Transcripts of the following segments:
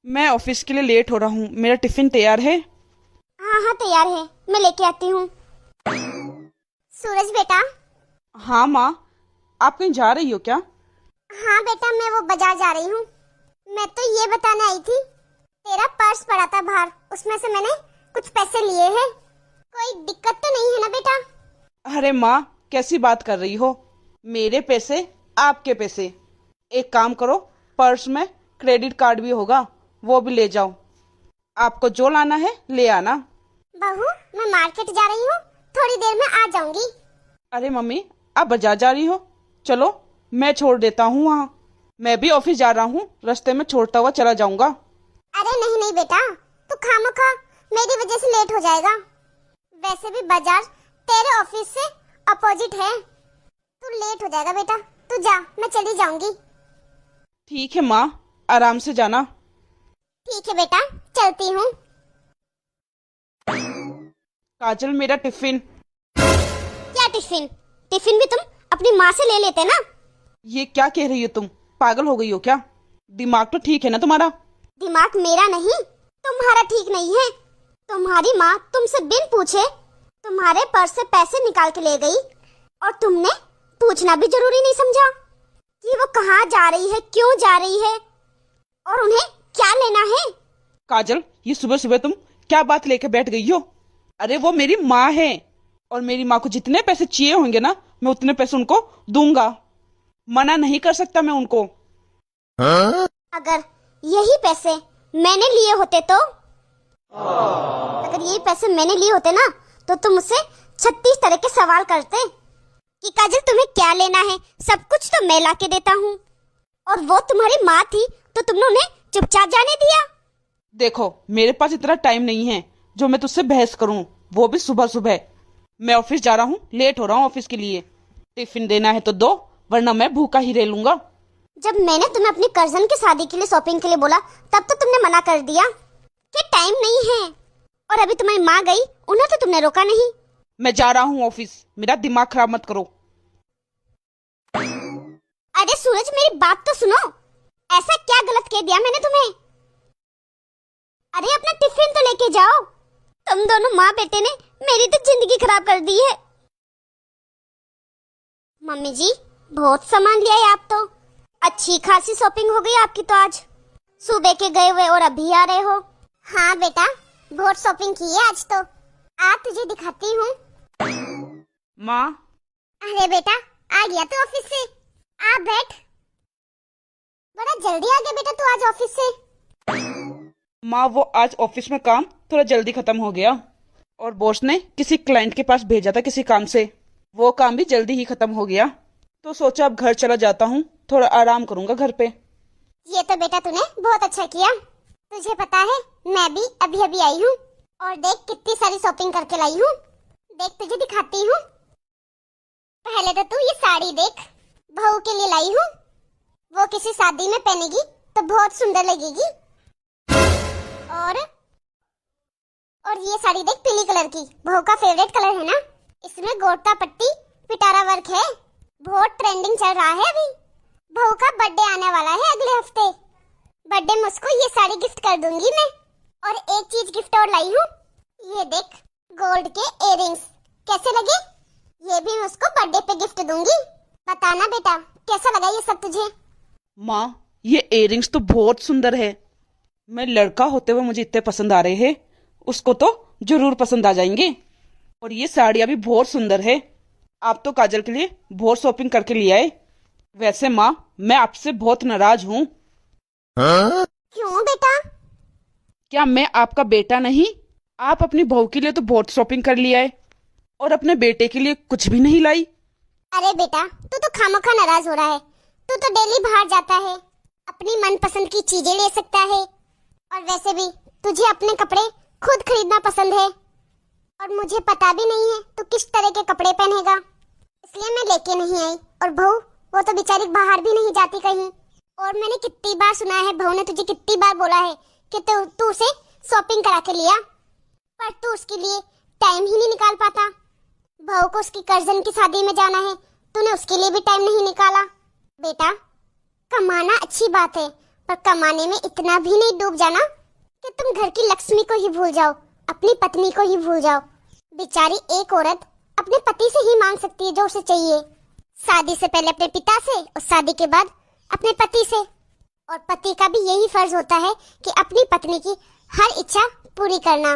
मैं ऑफिस के लिए लेट हो रहा हूँ। मेरा टिफिन तैयार है? हाँ हाँ तैयार है, मैं लेके आती हूँ। सूरज बेटा। हाँ माँ, आप कहीं जा रही हो क्या? हाँ बेटा, मैं वो बाजार जा रही हूँ। मैं तो ये बताने आई थी, तेरा पर्स पड़ा था बाहर, उसमें से मैंने कुछ पैसे लिए हैं। कोई दिक्कत तो नहीं है ना बेटा? अरे माँ, कैसी बात कर रही हो? मेरे पैसे, आपके पैसे। एक काम करो, पर्स में क्रेडिट कार्ड भी होगा, वो भी ले जाओ। आपको जो लाना है ले आना। बहू, मैं मार्केट जा रही हूँ, थोड़ी देर में आ जाऊंगी। अरे मम्मी, आप बाजार जा रही हो? चलो मैं छोड़ देता हूँ वहाँ। मैं भी ऑफिस जा रहा हूँ, रास्ते में छोड़ता हुआ चला जाऊंगा। अरे नहीं नहीं बेटा, तू खामखा मेरी वजह से लेट हो जाएगा। वैसे भी बाजार तेरे ऑफिस से अपोजिट है, तू लेट हो जाएगा बेटा। तू जा, मैं चली जाऊंगी। ठीक है माँ, आराम से जाना। ठीक है बेटा, चलती हूँ। काजल, मेरा टिफिन। क्या टिफिन? टिफिन भी तुम अपनी माँ से ले लेते ना? ये क्या कह रही हो तुम? पागल हो गई हो क्या? दिमाग तो ठीक है ना तुम्हारा? दिमाग मेरा नहीं, तुम्हारा ठीक नहीं है। तुम्हारी माँ तुमसे बिन पूछे तुम्हारे पर्स से पैसे निकाल के ले गई, और तुमने पूछना भी जरूरी नहीं समझा कि वो कहाँ जा रही है, क्यों जा रही है, और उन्हें क्या लेना है। काजल, ये सुबह सुबह तुम क्या बात लेके बैठ गई हो? अरे वो मेरी माँ है, और मेरी माँ को जितने पैसे चाहिए होंगे ना, मैं उतने पैसे उनको दूंगा। मना नहीं कर सकता मैं उनको। अगर यही पैसे मैंने लिए होते तो अगर यही पैसे मैंने लिए होते ना, तो तुम मुझसे 36 तरह के सवाल करते कि काजल तुम्हें क्या लेना है, सब कुछ तो मैं ला के देता हूँ। और वो तुम्हारी माँ थी तो तुमने उन्हें चुपचाप जाने दिया। देखो, मेरे पास इतना टाइम नहीं है जो मैं तुझसे बहस करूं, वो भी सुबह सुबह। मैं ऑफिस जा रहा हूँ, लेट हो रहा हूँ ऑफिस के लिए। टिफिन देना है तो दो, वरना मैं भूखा ही रह लूंगा। जब मैंने तुम्हें अपनी कजन की शादी के लिए शॉपिंग के लिए बोला, तब तो तुमने मना कर दिया कि टाइम नहीं है, और अभी तुम्हारी माँ गई, उन्हें तो तुमने रोका नहीं। मैं जा रहा हूँ ऑफिस, मेरा दिमाग खराब मत करो। अरे सूरज, मेरी बात तो सुनो। ऐसा क्या गलत कह दिया मैंने तुम्हें? अरे अपना टिफिन तो लेके जाओ। तुम दोनों माँ बेटे ने मेरी तो जिंदगी खराब कर दी है। मम्मी जी, बहुत सामान लिया है आप तो। अच्छी खासी शॉपिंग हो गई आपकी तो आज। सुबह के गए हुए और अभी आ रहे हो। हाँ बेटा, बहुत शॉपिंग की है आज तो। आ तुझे दिखाती हूँ। माँ। अरे बेटा, आ गया तू ऑफिस से? आ बैठ। बड़ा जल्दी आ गया बेटा तू आज ऑफिस से। माँ, वो आज ऑफिस में काम थोड़ा जल्दी खत्म हो गया, और बॉस ने किसी क्लाइंट के पास भेजा था किसी काम से। वो काम भी जल्दी ही खत्म हो गया, तो सोचा अब घर चला जाता हूँ, थोड़ा आराम करूंगा घर पे। ये तो बेटा तूने बहुत अच्छा किया। तुझे पता है, मैं भी अभी अभी आई हूँ, और देख कितनी सारी शॉपिंग करके लाई हूँ। देख तुझे दिखाती हूँ। पहले तो तू ये साड़ी देख, बहू के लिए लाई हूँ। वो किसी शादी में पहनेगी तो बहुत सुंदर लगेगी। और ये साड़ी देख, पीली कलर की, बहू का फेवरेट कलर है ना। इसमें गोटा पट्टी पिटारा वर्क है, बहुत ट्रेंडिंग चल रहा है अभी। बहू का बर्थडे आने वाला है अगले हफ्ते। बर्थडे में उसको ये साड़ी गिफ्ट कर दूंगी मैं। और एक चीज गिफ्ट और लाई हूँ, ये देख, गोल्ड के इयररिंग्स। कैसे लगे? ये भी मैं उसको बर्थडे पे गिफ्ट दूंगी। बताना बेटा, कैसा लगा ये सब तुझे? माँ, ये इयररिंग्स तो बहुत सुंदर है। मैं लड़का होते हुए मुझे इतने पसंद आ रहे हैं, उसको तो जरूर पसंद आ जाएंगे। और ये साड़ियाँ भी बहुत सुंदर है। आप तो काजल के लिए बहुत शॉपिंग करके ले आए। वैसे माँ, मैं आपसे बहुत नाराज हूँ। क्यों बेटा? क्या मैं आपका बेटा नहीं? आप अपनी बहू के लिए तो बहुत शॉपिंग कर लिया है, और अपने बेटे के लिए कुछ भी नहीं लाई। अरे बेटा, तू तो खामोखा नाराज हो रहा है। तू तो डेली बाहर जाता है, अपनी मनपसंद की चीजें ले सकता है। और वैसे भी तुझे अपने कपड़े खुद खरीदना पसंद है, और मुझे पता भी नहीं है तू किस तरह के कपड़े पहनेगा, इसलिए मैं लेके नहीं आई। और बहू, वो तो बेचारी बाहर भी नहीं जाती कहीं। और मैंने कितनी बार सुना है, बहू ने तुझे कितनी बार बोला है कि तू उसे शॉपिंग करा के लिया, पर तू उसके लिए टाइम ही नहीं निकाल पाता। बहू को उसकी कजन की शादी में जाना है, तूने उसके लिए भी टाइम नहीं निकाला। बेटा, कमाना अच्छी बात है, पर कमाने में इतना भी नहीं डूब जाना कि तुम घर की लक्ष्मी को ही भूल जाओ, अपनी पत्नी को ही भूल जाओ। बेचारी एक औरत अपने पति से ही मांग सकती है जो उसे चाहिए। शादी से पहले अपने पिता से और शादी के बाद अपने पति से। और पति का भी यही फर्ज होता है कि अपनी पत्नी की हर इच्छा पूरी करना।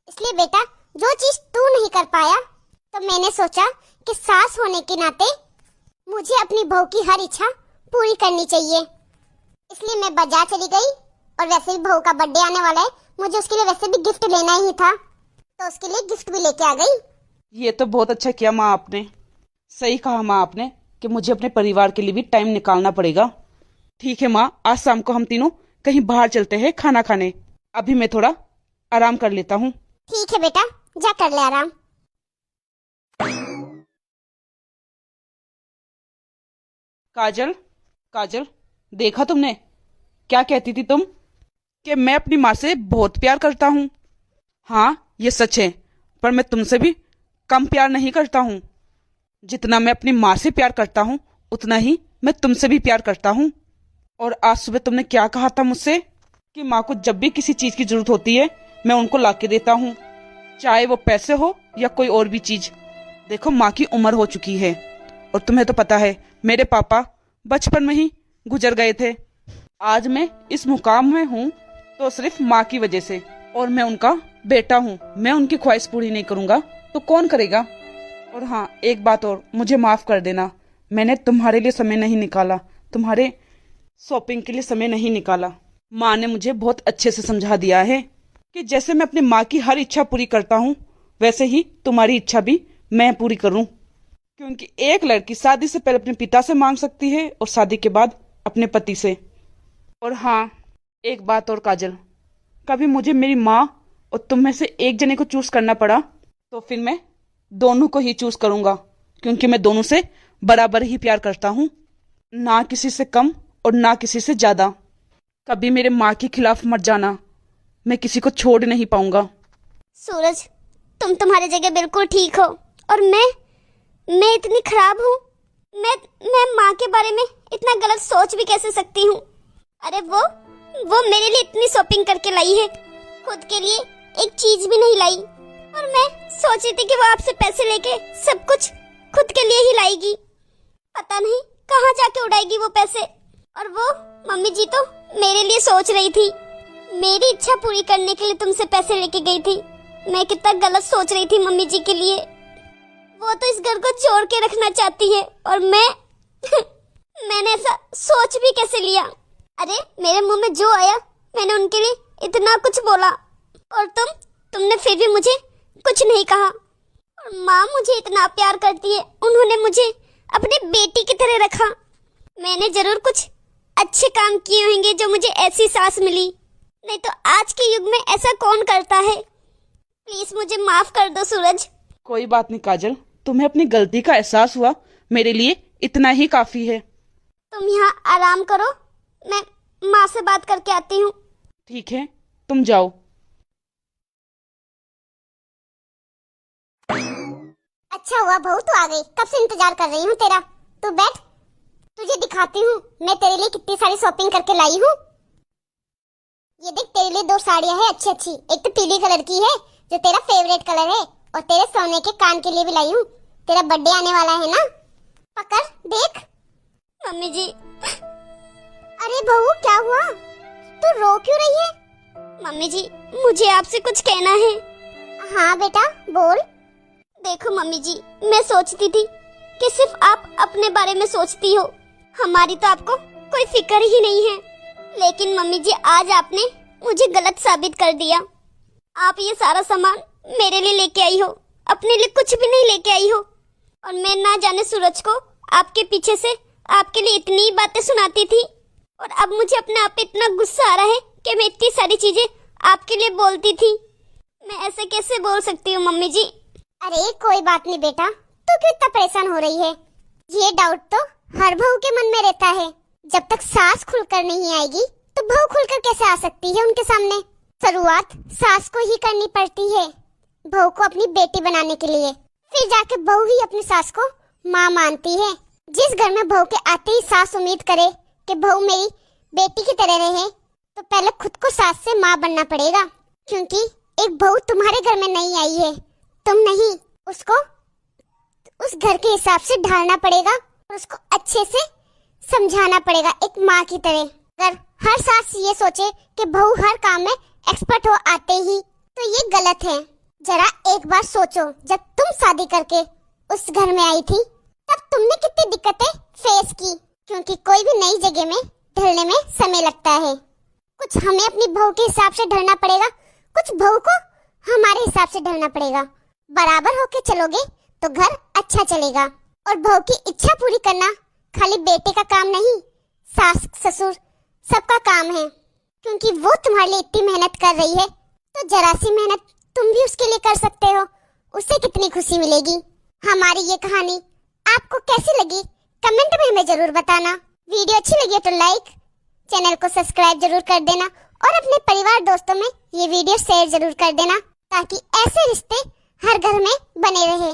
इसलिए बेटा, जो चीज तू नहीं कर पाया तो मैंने सोचा कि सास होने के नाते मुझे अपनी बहू की हर इच्छा पूरी करनी चाहिए। इसलिए मैं बाजार चली गई और वैसे भी बहू का बर्थडे आने वाला है, मुझे उसके लिए वैसे भी गिफ्ट लेना ही था, तो उसके लिए गिफ्ट भी लेके आ गई। ये तो बहुत अच्छा किया माँ आपने। सही कहा माँ आपने कि मुझे अपने परिवार के लिए भी टाइम निकालना पड़ेगा। ठीक है माँ, आज शाम को हम तीनों कहीं बाहर चलते हैं खाना खाने। अभी मैं थोड़ा आराम कर लेता हूँ। ठीक है बेटा, जा कर ले आराम। काजल, काजल, देखा तुमने? क्या कहती थी तुम कि मैं अपनी माँ से बहुत प्यार करता हूँ। हाँ, ये सच है, पर मैं तुमसे भी कम प्यार नहीं करता हूँ। जितना मैं अपनी माँ से प्यार करता हूँ उतना ही मैं तुमसे भी प्यार करता हूँ। और आज सुबह तुमने क्या कहा था मुझसे कि माँ को जब भी किसी चीज की जरूरत होती है मैं उनको ला के देता हूँ, चाहे वो पैसे हो या कोई और भी चीज। देखो, माँ की उम्र हो चुकी है और तुम्हें तो पता है मेरे पापा बचपन में ही गुजर गए थे। आज मैं इस मुकाम में हूँ तो सिर्फ माँ की वजह से, और मैं उनका बेटा हूँ। मैं उनकी ख्वाहिश पूरी नहीं करूंगा तो कौन करेगा? और हाँ, एक बात और, मुझे माफ कर देना, मैंने तुम्हारे लिए समय नहीं निकाला, तुम्हारे शॉपिंग के लिए समय नहीं निकाला। माँ ने मुझे बहुत अच्छे से समझा दिया है कि जैसे मैं अपनी माँ की हर इच्छा पूरी करता हूँ वैसे ही तुम्हारी इच्छा भी मैं पूरी करूँ। क्योंकि एक लड़की शादी से पहले अपने पिता से मांग सकती है और शादी के बाद अपने पति से। और हाँ, एक बात और काजल, कभी मुझे मेरी माँ और तुम में से एक जने को चूज करना पड़ा तो फिर मैं दोनों को ही चूज करूंगा, क्योंकि मैं दोनों से बराबर ही प्यार करता हूँ, ना किसी से कम और ना किसी से ज्यादा। कभी मेरे माँ के खिलाफ मत जाना, मैं किसी को छोड़ नहीं पाऊंगा। सूरज, तुम तुम्हारी जगह बिल्कुल ठीक हो और मैं इतनी खराब हूँ। मैं माँ के बारे में इतना गलत सोच भी कैसे सकती हूँ? अरे वो मेरे लिए इतनी शॉपिंग करके लाई है, खुद के लिए एक चीज भी नहीं लाई। और मैं सोच रही थी कि वो आपसे पैसे लेके सब कुछ खुद के लिए ही लाएगी। पता नहीं कहाँ जाके उड़ाएगी वो पैसे। और वो मम्मी जी तो मेरे लिए सोच रही थी, मेरी इच्छा पूरी करने के लिए तुमसे पैसे लेके गई थी। मैं कितना गलत सोच रही थी मम्मी जी के लिए। वो तो इस घर को जोड़ के रखना चाहती है और मैंने ऐसा सोच भी कैसे लिया? अरे मेरे मुंह में जो आया मैंने उनके लिए इतना कुछ बोला और तुमने फिर भी मुझे कुछ नहीं कहा। और माँ मुझे इतना प्यार करती है, उन्होंने मुझे अपनी बेटी की तरह रखा। मैंने जरूर कुछ अच्छे काम किए होंगे जो मुझे ऐसी सास मिली, नहीं तो आज के युग में ऐसा कौन करता है? प्लीज मुझे माफ कर दो सूरज। कोई बात नहीं काजल, तुम्हें अपनी गलती का एहसास हुआ, मेरे लिए इतना ही काफी है। तुम यहाँ आराम करो, मैं माँ से बात करके आती हूँ। ठीक है, तुम जाओ। अच्छा हुआ बहू तू आ गई, कब से इंतजार कर रही हूँ तेरा। तू बैठ, तुझे दिखाती हूँ मैं तेरे लिए कितनी सारी शॉपिंग करके लाई हूँ। ये देख, तेरे लिए 2 साड़ियाँ हैं अच्छी अच्छी। एक तो पीली कलर की है जो तेरा फेवरेट कलर है, और तेरे सोने के कान के लिए भी लाई हूँ। तेरा बर्थडे आने वाला है ना, पकड़ देख। मम्मी जी। अरे बहू क्या हुआ, तू रो क्यों रही है? मम्मी जी, मुझे आपसे कुछ कहना है। हाँ बेटा बोल। देखो मम्मी जी, मैं सोचती थी कि सिर्फ आप अपने बारे में सोचती हो, हमारी तो आपको कोई फिक्र ही नहीं है। लेकिन मम्मी जी, आज आपने मुझे गलत साबित कर दिया। आप ये सारा सामान मेरे लिए लेके आई हो, अपने लिए कुछ भी नहीं लेके आई हो। और मैं ना जाने सूरज को आपके पीछे से आपके लिए इतनी बातें सुनाती थी, और अब मुझे अपने आप पे इतना गुस्सा आ रहा है कि मैं इतनी सारी चीजें आपके लिए बोलती थी। मैं ऐसे कैसे बोल सकती हूँ मम्मी जी? अरे कोई बात नहीं बेटा, तू क्यों इतना परेशान हो रही है? ये डाउट तो हर बहू के मन में रहता है। जब तक सास खुलकर नहीं आएगी तो बहू खुलकर कैसे आ सकती है उनके सामने? शुरुआत सास को ही करनी पड़ती है बहू को अपनी बेटी बनाने के लिए, फिर जाके बहू ही अपनी सास को माँ मानती है। जिस घर में बहू के आते ही सास उम्मीद करे कि बहू मेरी बेटी की तरह रहे तो पहले खुद को सास से माँ बनना पड़ेगा, क्योंकि एक बहू तुम्हारे घर में नहीं आई है, तुम नहीं, उसको उस घर के हिसाब से ढालना पड़ेगा और उसको अच्छे से समझाना पड़ेगा एक माँ की तरह। अगर हर सास ये सोचे कि बहू हर काम में एक्सपर्ट हो आते ही, तो ये गलत है। जरा एक बार सोचो, जब तुम शादी करके उस घर में आई थी तब तुमने कितनी दिक्कतें फेस की, क्योंकि कोई भी नई जगह में ढलने में समय लगता है। कुछ हमें अपनी बहू के हिसाब से ढलना पड़ेगा, कुछ बहू को हमारे हिसाब से ढलना पड़ेगा। बराबर होके चलोगे तो घर अच्छा चलेगा। और बहू की इच्छा पूरी करना खाली बेटे का काम नहीं, सास ससुर सबका काम है, क्योंकि वो तुम्हारे लिए इतनी मेहनत कर रही है तो जरा सी मेहनत तुम भी उसके लिए कर सकते हो, उससे कितनी खुशी मिलेगी। हमारी ये कहानी आपको कैसी लगी कमेंट में हमें जरूर बताना। वीडियो अच्छी लगी तो लाइक, चैनल को सब्सक्राइब जरूर कर देना और अपने परिवार दोस्तों में ये वीडियो शेयर जरूर कर देना, ताकि ऐसे रिश्ते हर घर में बने रहे।